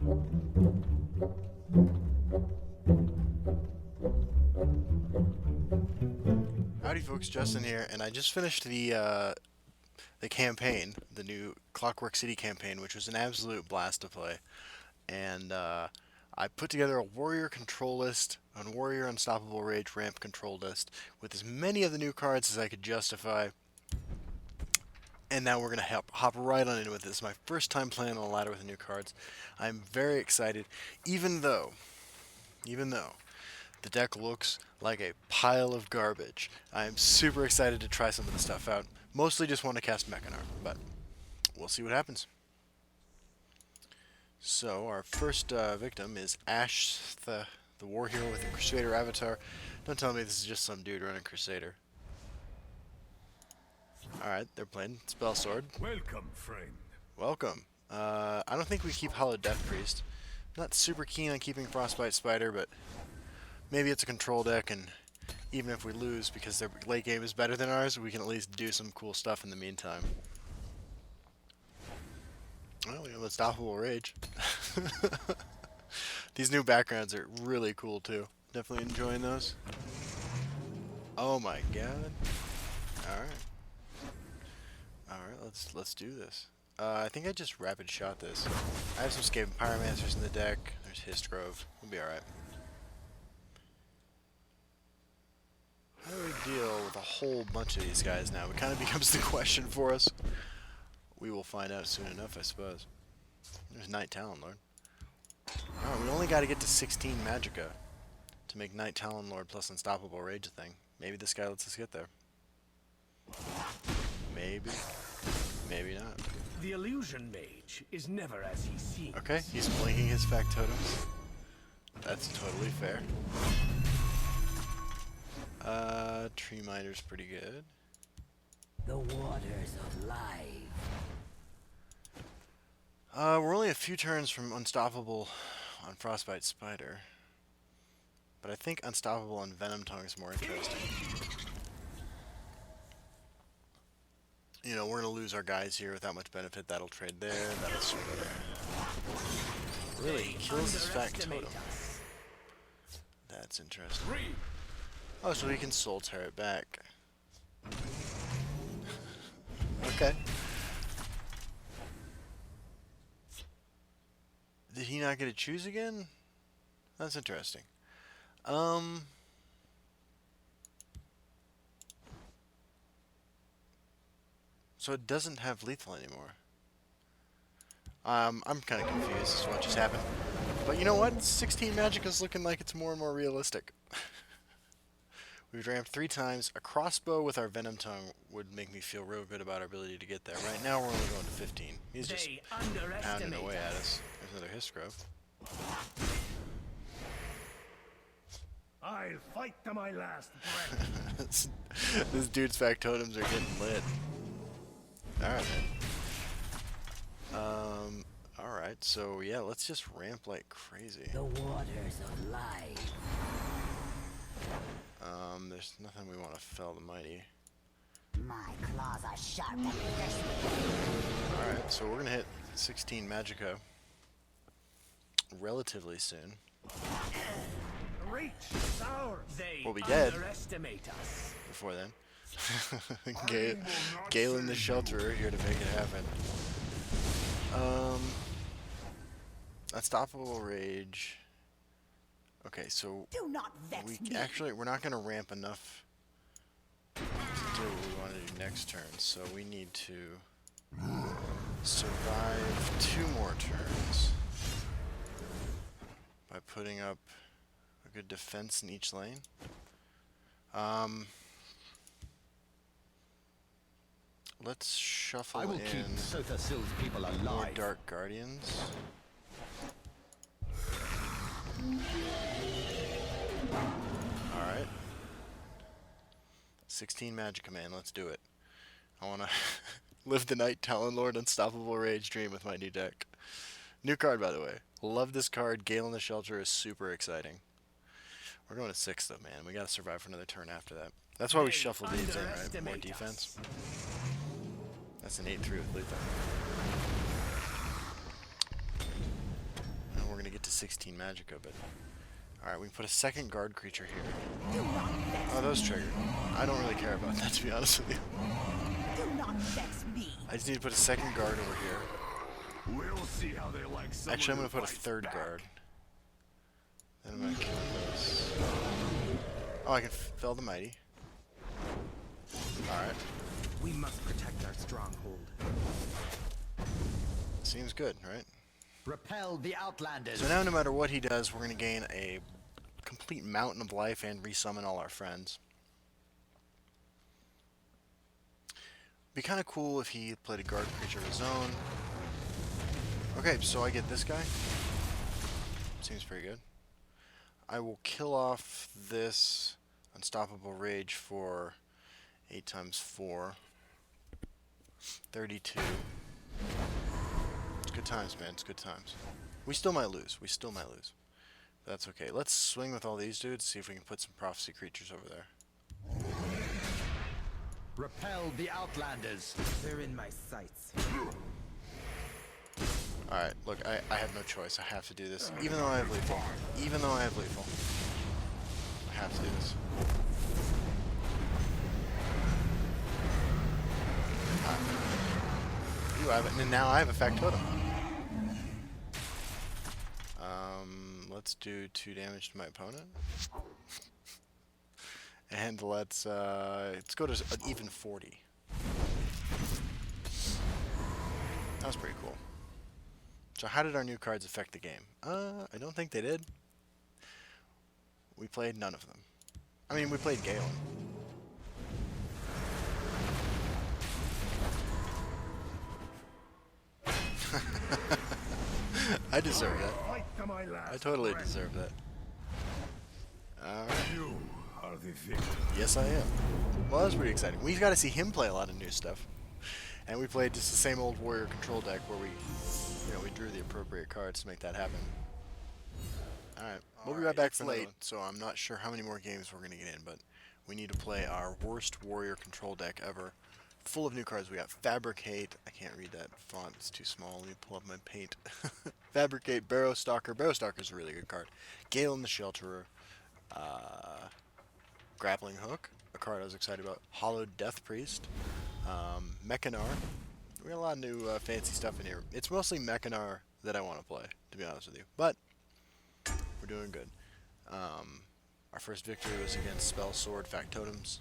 Howdy folks, Justin here, and I just finished the campaign, the new Clockwork City campaign, which was an absolute blast to play. And I put together a warrior control list, a warrior unstoppable rage ramp control list, with as many of the new cards as I could justify. And now we're gonna hop right on in with this. My first time playing on a ladder with the new cards. I'm very excited, even though the deck looks like a pile of garbage. I'm super excited to try some of the stuff out. Mostly just want to cast Mechanar, but we'll see what happens. So our first victim is Ash, the war hero with a Crusader avatar. Don't tell me this is just some dude running Crusader. Alright, they're playing Spell Sword. Welcome, friend. Welcome. I don't think we keep Hollow Death Priest. Not super keen on keeping Frostbite Spider, but maybe it's a control deck, and even if we lose because their late game is better than ours, we can at least do some cool stuff in the meantime. Well, we have Unstoppable Rage. These new backgrounds are really cool too. Definitely enjoying those. Oh my god. Alright. Alright, let's do this. I think I just rapid shot this. I have some Skaven Pyromancers in the deck. There's Histgrove. We'll be alright. How do we deal with a whole bunch of these guys now? It kind of becomes the question for us. We will find out soon enough, I suppose. There's Night Talon Lord. Oh, we only got to get to 16 Magicka to make Night Talon Lord plus Unstoppable Rage a thing. Maybe this guy lets us get there. Maybe. Maybe not. The illusion mage is never as he seems. Okay, he's blinking his Factotums. That's totally fair. Tree Miner's pretty good. The waters of life. We're only a few turns from Unstoppable on Frostbite Spider. But I think Unstoppable on Venom Tongue is more interesting. You know, we're gonna lose our guys here without much benefit. That'll trade there, that'll swing there. Really, he kills his Factotum. That's interesting. Oh, so he can Soul Tear it back. Okay. Did he not get to choose again? That's interesting. So it doesn't have lethal anymore. I'm kind of confused as to what just happened. But you know what? 16 Magic is looking like it's more and more realistic. We've ramped 3 times. A crossbow with our Venom Tongue would make me feel real good about our ability to get there. Right now we're only going to 15. He's just pounding away at us. There's another Histgrove. I'll fight to my last breath. This dude's Factotums are getting lit. Alright, man. Alright, so yeah, let's just ramp like crazy. The waters of life. There's nothing we want to fell the mighty. My claws are sharp and fierce. Alright, so we're gonna hit 16 Magicka relatively soon. Reach sour. We'll be dead Underestimate us. before then. Galen the Shelterer here to make it happen. Unstoppable Rage. Okay, so Do not vex me. we're not gonna ramp enough to do what we want to do next turn, so we need to survive 2 more turns by putting up a good defense in each lane. Let's shuffle I will in keep Sotha Sill's people more alive. Dark Guardians. Alright. 16 Magic Command, let's do it. I wanna live the Night Talon Lord Unstoppable Rage dream with my new deck. New card, by the way. Love this card. Galen the Shelter is super exciting. We're going to 6 though, man. We gotta survive for another turn after that. That's why we shuffled these in, right? More defense. That's an 8-3 with lethal. to 16 magicka, but... Alright, we can put a second guard creature here. Oh, those triggered. I don't really care about that, to be honest with you. Do not vex me. I just need to put a second guard over here. We'll see how they like Actually, I'm going to put a third guard. Then I'm going to kill this. Oh, I can fell the mighty. Alright. We must protect our stronghold. Seems good, right? Repel the Outlanders. So now no matter what he does, we're going to gain a complete mountain of life and resummon all our friends. Be kind of cool if he played a guard creature of his own. Okay, so I get this guy. Seems pretty good. I will kill off this Unstoppable Rage for 8 times 4. 32. It's good times, man. It's good times. We still might lose. We still might lose. But that's okay. Let's swing with all these dudes, see if we can put some prophecy creatures over there. Repel the Outlanders. They're in my sights. Alright, look, I have no choice. I have to do this. Even though I have lethal. Even though I have lethal. I have to do this. Ooh, and now I have a Factotum. Let's do 2 damage to my opponent. And let's go to an even 40. That was pretty cool. So how did our new cards affect the game? I don't think they did. We played none of them. I mean, we played Galen. I deserve that. I totally deserve that. You are the victor. Yes, I am. Well, that was pretty exciting. We got to see him play a lot of new stuff. And we played just the same old warrior control deck where we, we drew the appropriate cards to make that happen. Alright, we'll be right back for late, so I'm not sure how many more games we're going to get in, but we need to play our worst warrior control deck ever. Full of new cards. We got Fabricate. I can't read that font. It's too small. Let me pull up my paint. Fabricate, Barrow Stalker. Barrow Stalker is a really good card. Galen the Shelterer. Grappling Hook. A card I was excited about. Hollowed Death Priest. Mechanar. We got a lot of new fancy stuff in here. It's mostly Mechanar that I want to play, to be honest with you. But we're doing good. Our first victory was against Spell Sword Factotums.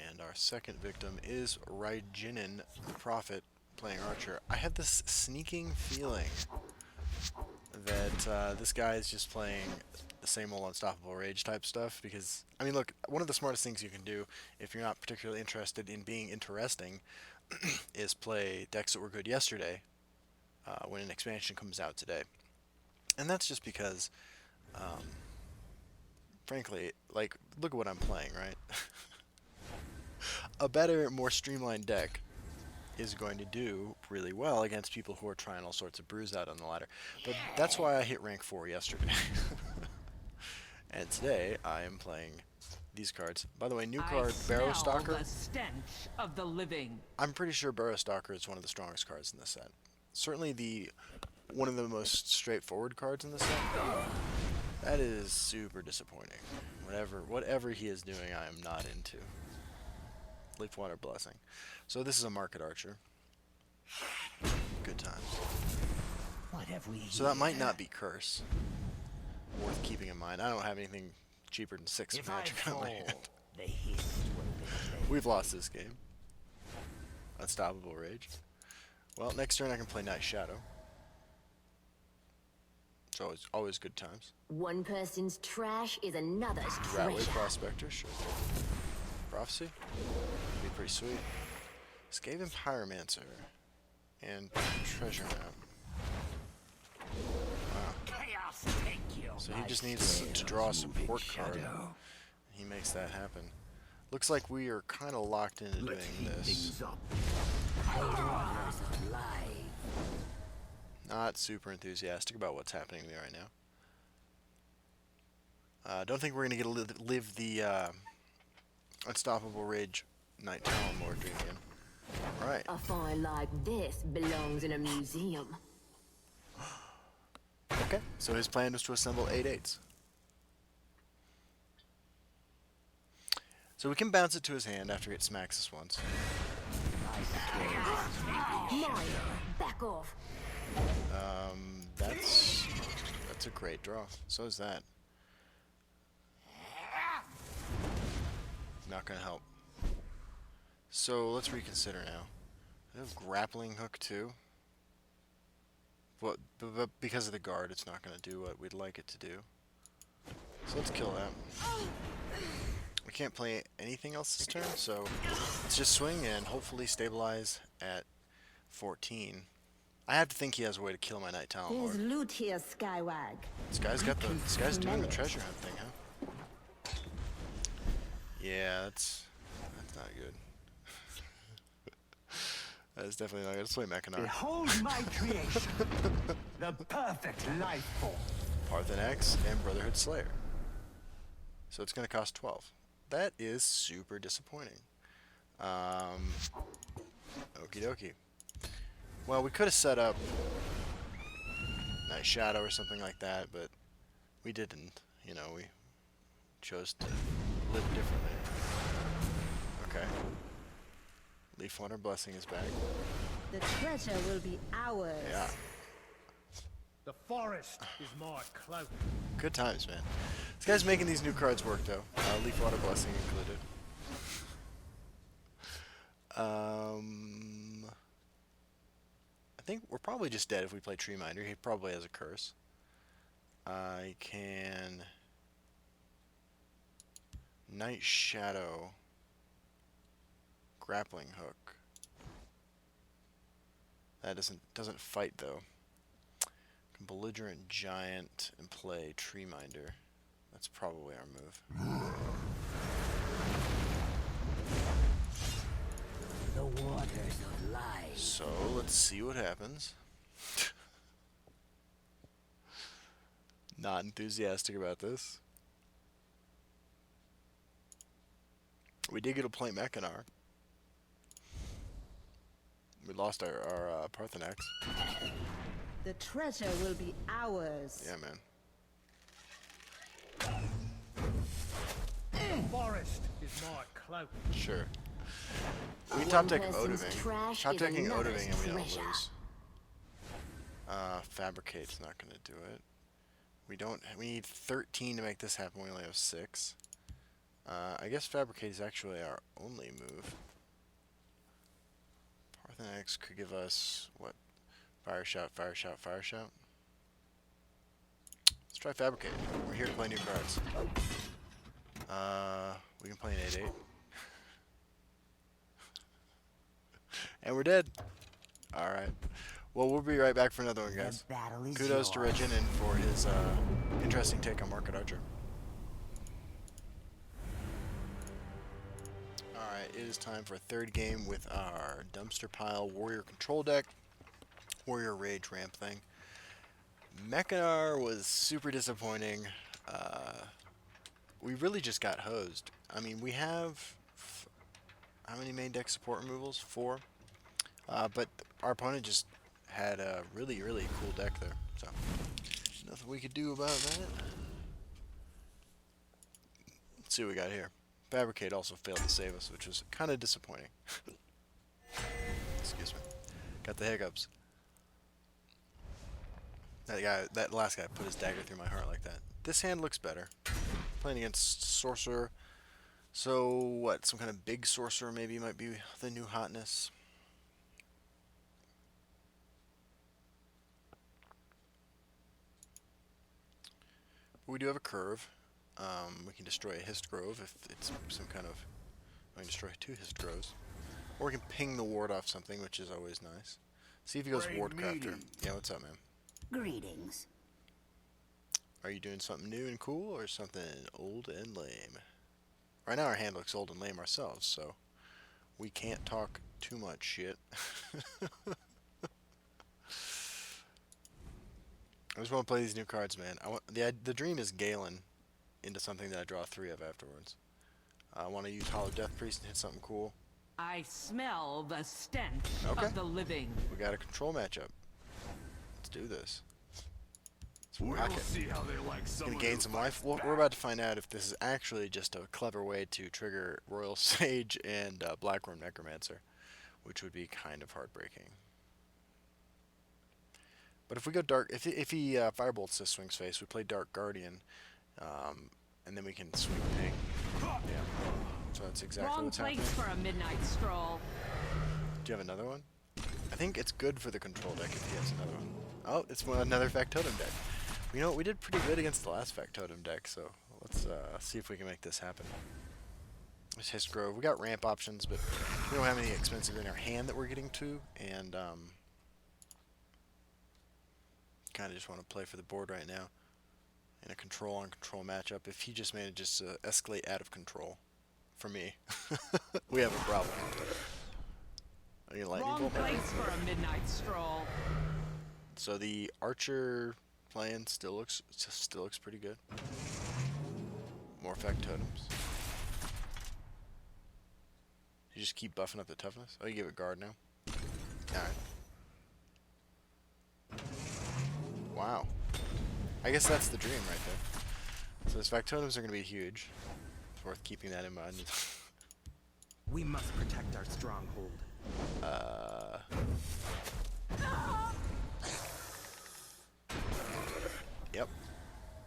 And our second victim is Raijinin, the Prophet, playing Archer. I have this sneaking feeling that this guy is just playing the same old Unstoppable Rage type stuff, because, I mean, look, one of the smartest things you can do if you're not particularly interested in being interesting is play decks that were good yesterday when an expansion comes out today. And that's just because, frankly, like, look at what I'm playing, right? A better, more streamlined deck is going to do really well against people who are trying all sorts of brews out on the ladder. But that's why I hit rank 4 yesterday. And today I am playing these cards. By the way, new card, Barrow Stalker. The stench of the living. I'm pretty sure Barrow Stalker is one of the strongest cards in the set. Certainly one of the most straightforward cards in the set. That is super disappointing. Whatever he is doing, I am not into. Leafwater Blessing. So this is a Market Archer. Good times. What have we So that might not be Curse. Worth keeping in mind. I don't have anything cheaper than 6 If I magic on my hand. fall, the hiss will be We've lost this game. Unstoppable Rage. Well, next turn I can play Night Shadow. It's always good times. One person's trash is another's Ratway treasure. Prospector, sure. Prophecy. Be pretty sweet. Skaven Pyromancer. And Treasure Map. Wow. chaos. Take you. So he just needs to draw a support card. He makes that happen. Looks like we are kind of locked into doing this. Not super enthusiastic about what's happening to me right now. Don't think we're going to get to live the Unstoppable Rage Night Talon Lord dream again. Alright. A find like this belongs in a museum. Okay. Okay, so his plan was to assemble 8/8s. So we can bounce it to his hand after it smacks us once. Mine. Back off. That's a great draw. So is that. Not gonna help. So let's reconsider now. I have grappling hook too. But because of the guard, it's not gonna do what we'd like it to do. So let's kill that. We can't play anything else this turn, so let's just swing and hopefully stabilize at 14. I have to think he has a way to kill my Night Talon There's Lord. loot here, Skywag. This guy's doing the smell it. treasure hunt thing, huh? Yeah, that's not good. That's definitely not good. Let's play Mechanar. Behold my creation. The perfect life form. Parthenax and Brotherhood Slayer. So it's going to cost 12. That is super disappointing. Okie dokie. Well, we could have set up Night Shadow or something like that, but we didn't. You know, we chose to live differently. Okay. Leafwater Blessing is back. The treasure will be ours. Yeah. The forest is my cloak. Good times, man. This guy's making these new cards work, though. Leafwater Blessing included. I think we're probably just dead if we play Tree Minder. He probably has a curse. I can Night Shadow, Grappling Hook. That doesn't fight though. Belligerent Giant and play Tree Minder. That's probably our move. The waters of life. So let's see what happens. Not enthusiastic about this. We did get a play Mechanar. We lost our Parthenax. The treasure will be ours. Yeah, man. The forest is my cloak. Sure. We One top deck person's Odiving. trash Top is decking another's Odiving and we don't treasure. lose. Fabricate's not gonna do it. We need 13 to make this happen. We only have 6. I guess Fabricate is actually our only move. Parthenax could give us what? Fire Shout, Fire Shout, Fire Shout. Let's try Fabricate. We're here to play new cards. We can play an 8/8. And we're dead. Alright. Well, we'll be right back for another one, guys. The battle is Kudos to yours. Reginin for his interesting take on Market Archer. Alright, it is time for a third game with our Dumpster Pile Warrior Control deck. Warrior Rage ramp thing. Mechanar was super disappointing. We really just got hosed. I mean, we have... how many main deck support removals? 4. But our opponent just had a really, really cool deck there. So, nothing we could do about that. Let's see what we got here. Fabricate also failed to save us, which was kind of disappointing. Excuse me. Got the hiccups. That last guy put his dagger through my heart like that. This hand looks better. Playing against Sorcerer. So, what? Some kind of big Sorcerer maybe might be the new hotness. We do have a curve. We can destroy a Hist Grove if it's some kind of... we can destroy 2 Hist Groves. Or we can ping the ward off something, which is always nice. See if he goes Great Wardcrafter. meeting. Yeah, what's up, man? Greetings. Are you doing something new and cool, or something old and lame? Right now our hand looks old and lame ourselves, so we can't talk too much shit. I just want to play these new cards, man. The dream is Galen into something that I draw 3 of afterwards. I want to use Hollow Death Priest and hit something cool. I smell the stench Okay. of the living. We got a control matchup. Let's do this. Let's We'll pocket. see how they like Gonna someone gain who some fights life. Well, we're back. about to find out if this is actually just a clever way to trigger Royal Sage and Blackworm Necromancer, which would be kind of heartbreaking. But if we go dark, if he firebolts this swing's face, we play Dark Guardian, and then we can swing ping. Yeah. So that's exactly Wrong what's place happening. for a midnight stroll. Do you have another one? I think it's good for the control deck if he has another one. Oh, it's another Factotum deck. You know what? We did pretty good against the last Factotum deck, so let's see if we can make this happen. Let's Hist Grove. We got ramp options, but we don't have any expensive in our hand that we're getting to, and kind of just want to play for the board right now in a control-on-control matchup. If he just manages to escalate out of control, for me, we have a problem. Are you lightning Wrong bolt? place for a midnight stroll. So the Archer plan still looks pretty good. More Factotums. You just keep buffing up the toughness. Oh, you give it guard now. All right. Wow. I guess that's the dream right there. So those Factotums are going to be huge. It's worth keeping that in mind. We must protect our stronghold. Yep.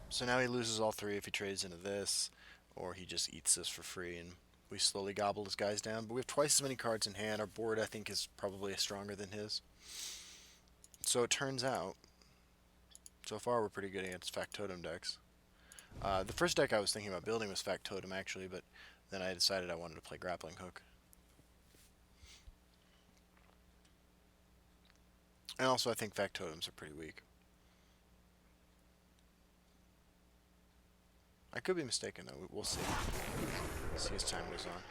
So now he loses all three if he trades into this, or he just eats this for free, and we slowly gobble his guys down. But we have twice as many cards in hand. Our board, I think, is probably stronger than his. So it turns out, so far we're pretty good against Factotum decks. The first deck I was thinking about building was Factotum, actually, but then I decided I wanted to play Grappling Hook. And also, I think Factotums are pretty weak. I could be mistaken, though. We'll see. See as time goes on.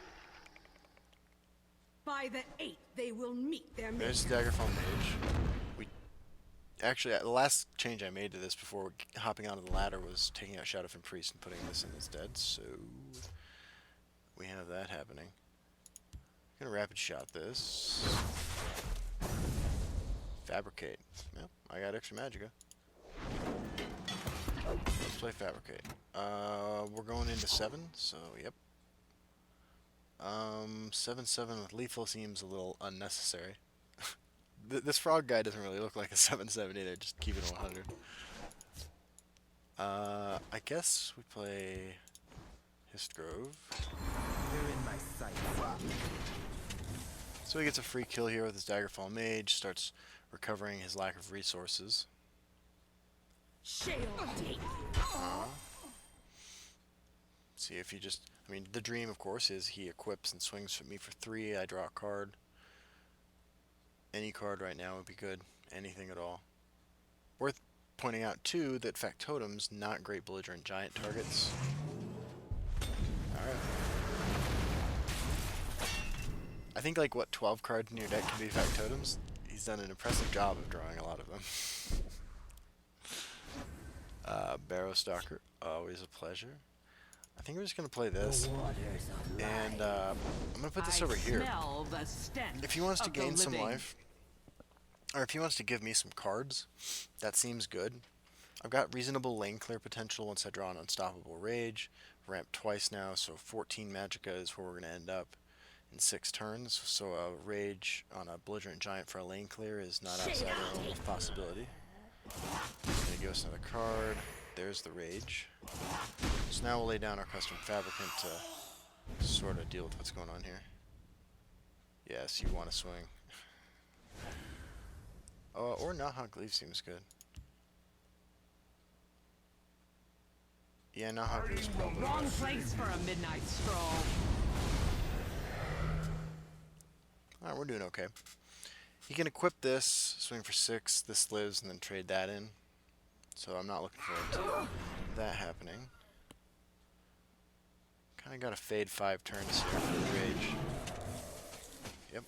By the 8th, they will meet their There's Daggerfall Mage. We actually, the last change I made to this before hopping onto the ladder was taking out Shadowfin Priest and putting this in instead. So we have that happening. I'm gonna rapid shot this. Fabricate. Yep, I got extra Magicka. Let's play Fabricate. We're going into 7, so yep. 7/7 with lethal seems a little unnecessary. This frog guy doesn't really look like a 7/7 either, just keep it 100. I guess we play Hist Grove. They're in my sights. So he gets a free kill here with his Daggerfall Mage, starts recovering his lack of resources. Shall take See if he just, I mean, the dream, of course, is he equips and swings for me for 3, I draw a card. Any card right now would be good, anything at all. Worth pointing out, too, that Factotum's not great belligerent giant targets. Alright. I think, like, what, 12 cards in your deck can be Factotums? He's done an impressive job of drawing a lot of them. Barrow Stalker, always a pleasure. I think we're just going to play this. And I'm going to put this over here. Smell the stench If he wants to of the gain some living. life, or if he wants to give me some cards, that seems good. I've got reasonable lane clear potential once I draw an Unstoppable Rage. Ramp twice now, so 14 Magicka is where we're going to end up in 6 turns. So a Rage on a Belligerent Giant for a lane clear is not outside our realm of possibility. He's going to give us another card. There's the Rage. So now we'll lay down our Custom Fabricant to sort of deal with what's going on here. Yes, you want to swing. Or Nahawk Leaf seems good. Yeah, Nahawk Leaf's probably Wrong best. place for a midnight stroll. Alright, we're doing okay. He can equip this, swing for 6, this lives, and then trade that in. So I'm not looking forward to that happening. Kinda gotta fade 5 turns here for the Rage. Yep.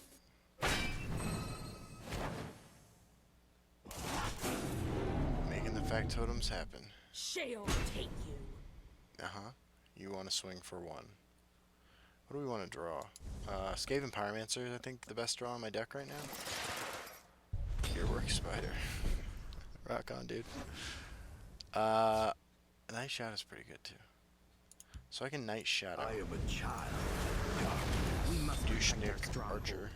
Making the Factotums happen. Shall take you. Uh-huh. You want to swing for 1. What do we want to draw? Skaven Pyromancer is, I think, the best draw on my deck right now. Gearwork Spider. Rock on, dude. Night Shadow's pretty good too. So I can Night Shadow. I am a child. We must protect our Douchenick stronghold. Archer.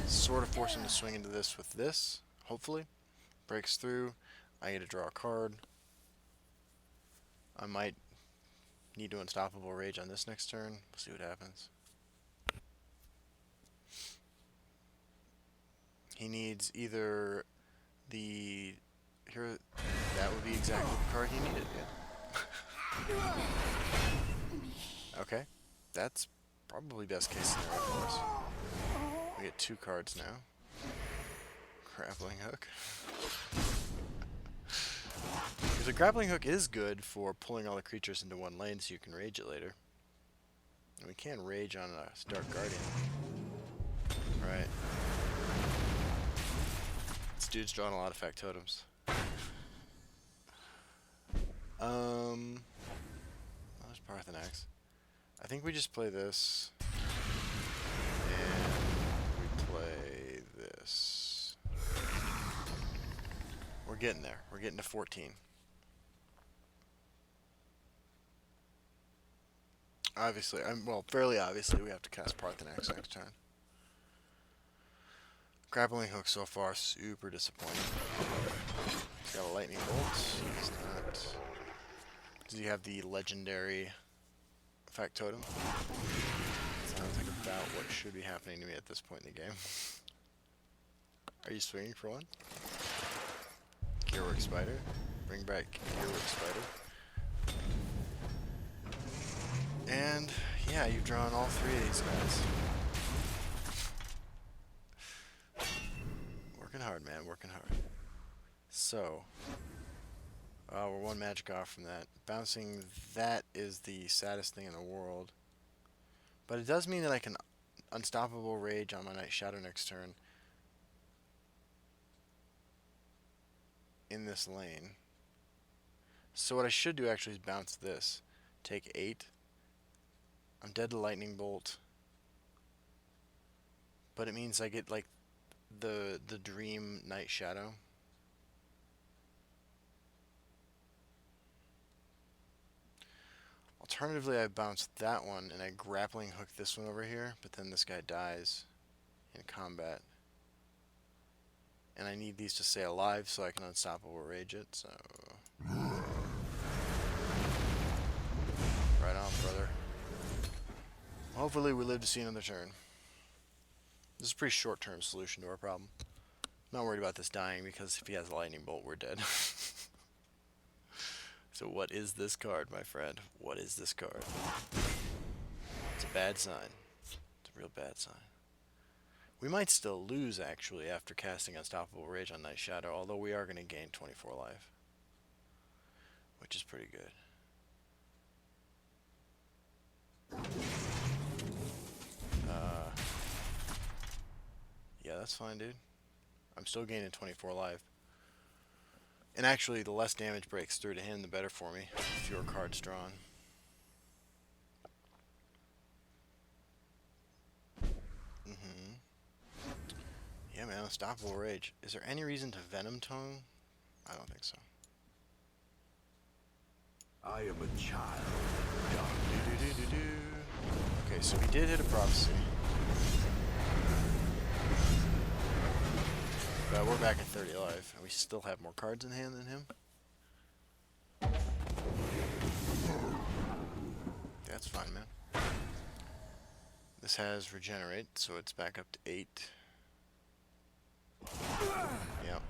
Sort of force him to swing into this with this. Hopefully. Breaks through. I get to draw a card. I might need to Unstoppable Rage on this next turn. We'll see what happens. He needs either the... Here, that would be exactly the card he needed, yeah. Okay. That's probably best case scenario for us. We get 2 cards now. Grappling Hook. Because a Grappling Hook is good for pulling all the creatures into one lane so you can rage it later. And we can rage on a Dark Guardian. Right. This dude's drawing a lot of Factotums. Oh, there's Parthenax. I think we just play this. And we play this. We're getting there. We're getting to 14. Obviously, well, fairly obviously, we have to cast Parthenax next turn. Grappling Hook so far, super disappointing. He's got a Lightning Bolt. He's not... Does he have the legendary Factotum? Sounds like about what should be happening to me at this point in the game. Are you swinging for one? Gearwork Spider. Bring back Gearwork Spider. And, yeah, you've drawn all 3 of these guys. Working hard, man, working hard. So, we're 1 magic off from that. Bouncing that is the saddest thing in the world. But it does mean that I can Unstoppable Rage on my Night Shadow next turn. In this lane. So what I should do actually is bounce this. Take 8. I'm dead to Lightning Bolt. But it means I get like the Dream Night Shadow. Alternatively, I bounce that one and I Grappling Hook this one over here, but then this guy dies in combat. And I need these to stay alive so I can Unstoppable Rage it, so... Right on, brother. Hopefully we live to see another turn. This is a pretty short-term solution to our problem. I'm not worried about this dying because if he has a Lightning Bolt, we're dead. So what is this card, my friend? What is this card? It's a bad sign. It's a real bad sign. We might still lose, actually, after casting Unstoppable Rage on Night Shadow, although we are going to gain 24 life. Which is pretty good. Yeah, that's fine, dude. I'm still gaining 24 life. And actually, the less damage breaks through to him, the better for me. Fewer cards drawn. Yeah, man, Unstoppable Rage. Is there any reason to Venom Tone? I don't think so. I am a child. Okay, so we did hit a Prophecy. But we're back at 30 life, and we still have more cards in hand than him. That's fine, man. This has Regenerate, so it's back up to 8. Yep.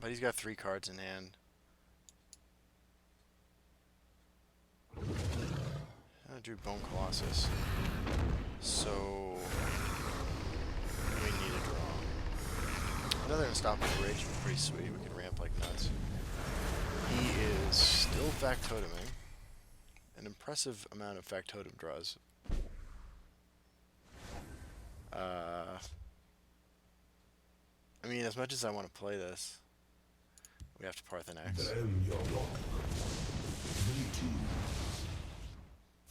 But he's got 3 cards in hand. I drew Bone Colossus. So we need a draw. Another Unstoppable Rage would be pretty sweet. We can ramp like nuts. He is still Factotuming. An impressive amount of Factotum draws. I mean, as much as I want to play this, we have to Parthenax.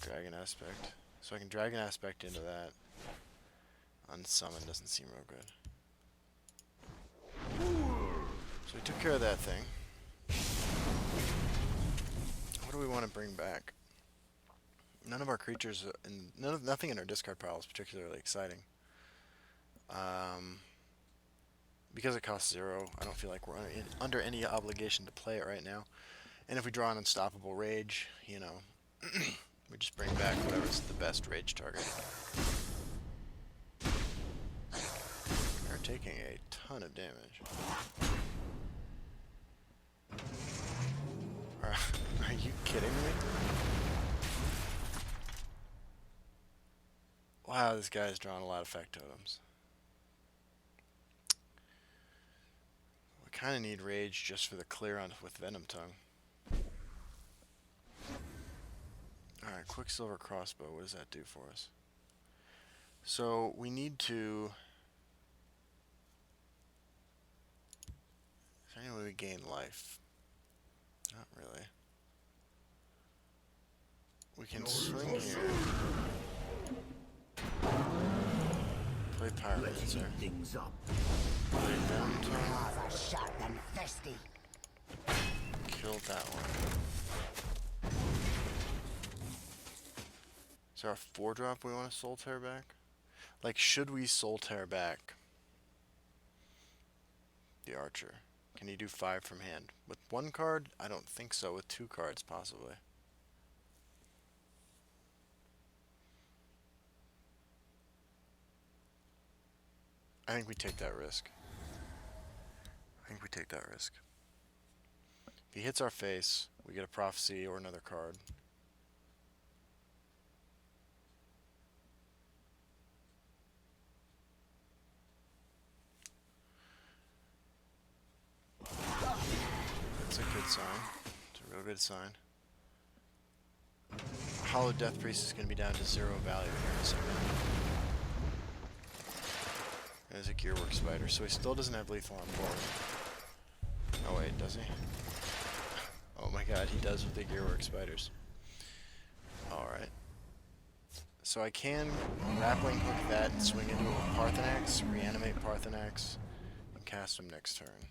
Dragon Aspect. So I can Dragon Aspect into that. Unsummon doesn't seem real good. So we took care of that thing. do we want to bring back? None of our creatures, and nothing in our discard pile is particularly exciting. Because it costs 0, I don't feel like we're under any obligation to play it right now. And if we draw an Unstoppable Rage, you know, we just bring back whatever's the best rage target. We're taking a ton of damage. Are you kidding me? Wow, this guy's drawn a lot of Factotums. We kind of need Rage just for the clear on with Venom Tongue. Alright, Quicksilver Crossbow, what does that do for us? So, we need to... Is there any way we gain life? Not really. We can swing here. Play Pyromancer. Things up. Play Venom Tongue. Claws are sharp and thirsty. Killed that one. Is there a 4-drop we want to Soul Tear back? Like, should we Soul Tear back the Archer? Can you do 5 from hand? With 1 card? I don't think so. With 2 cards, possibly. I think we take that risk. If he hits our face, we get a Prophecy or another card. That's a good sign. It's a real good sign. Hollow Death Priest is going to be down to 0 value here in a second. There's a Gearwork Spider, so he still doesn't have lethal on board. Oh wait, does he? Oh my god, he does with the Gearwork Spiders. Alright. So I can grappling hook that and swing into it with Parthenax, reanimate Parthenax, and cast him next turn.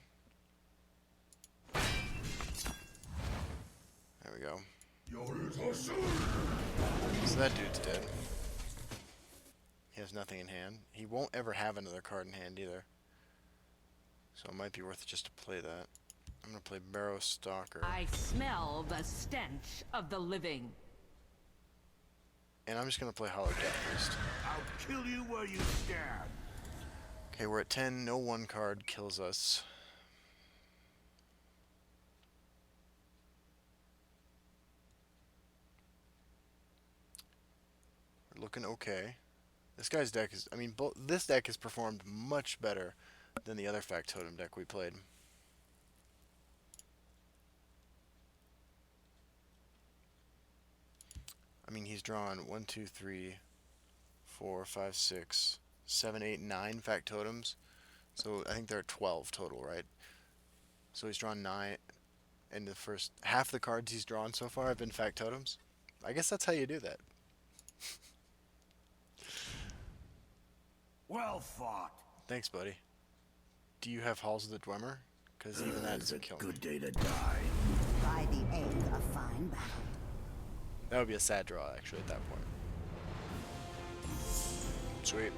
There we go. So that dude's dead. He has nothing in hand. He won't ever have another card in hand either. So it might be worth it just to play that. I'm going to play Barrow Stalker. I smell the stench of the living. And I'm just going to play Hollow Death Priest. I'll kill you where you stand. Okay, we're at 10. No 1 card kills us. We're looking okay. This guy's deck is... I mean, this deck has performed much better than the other Factotum deck we played. I mean, he's drawn 1, 2, 3, 4, 5, 6, 7, 8, 9 Factotums. So I think there are 12 total, right? So he's drawn 9, and the first half the cards he's drawn so far have been Factotums. I guess that's how you do that. Well fought. Thanks, buddy. Do you have Halls of the Dwemer? Because even that doesn't kill me. Good day to die. By the aid of fine battle. That would be a sad draw, actually, at that point. Sweet.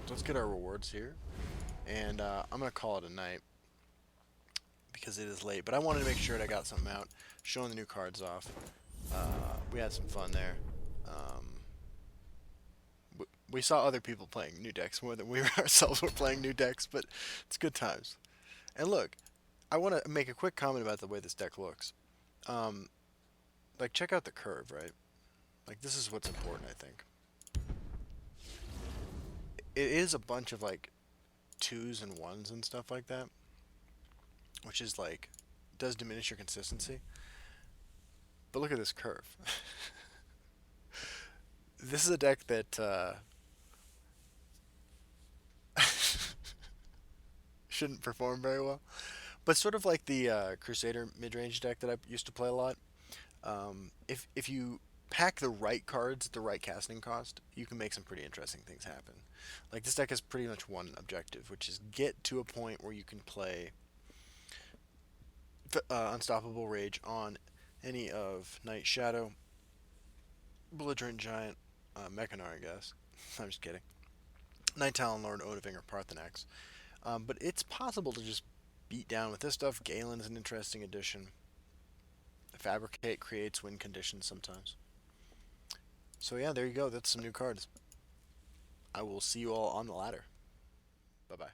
So let's get our rewards here. And I'm going to call it a night. Because it is late. But I wanted to make sure that I got something out. Showing the new cards off. We had some fun there. We saw other people playing new decks more than we ourselves were playing new decks. But it's good times. And look, I want to make a quick comment about the way this deck looks. Like, check out the curve, right? Like, this is what's important, I think. It is a bunch of, like, 2s and 1s and stuff like that. Which is, like, does diminish your consistency. But look at this curve. This is a deck that, shouldn't perform very well. But sort of like the Crusader mid-range deck that I used to play a lot. If you pack the right cards at the right casting cost, you can make some pretty interesting things happen. Like, this deck has pretty much one objective, which is get to a point where you can play Unstoppable Rage on any of Night Shadow, Belligerent Giant, Mechanar, I guess. I'm just kidding. Night Talon Lord, Odahvinger, Parthenax. But it's possible to just beat down with this stuff. Galen is an interesting addition. Fabricate creates win conditions sometimes. So yeah, there you go. That's some new cards. I will see you all on the ladder. Bye-bye.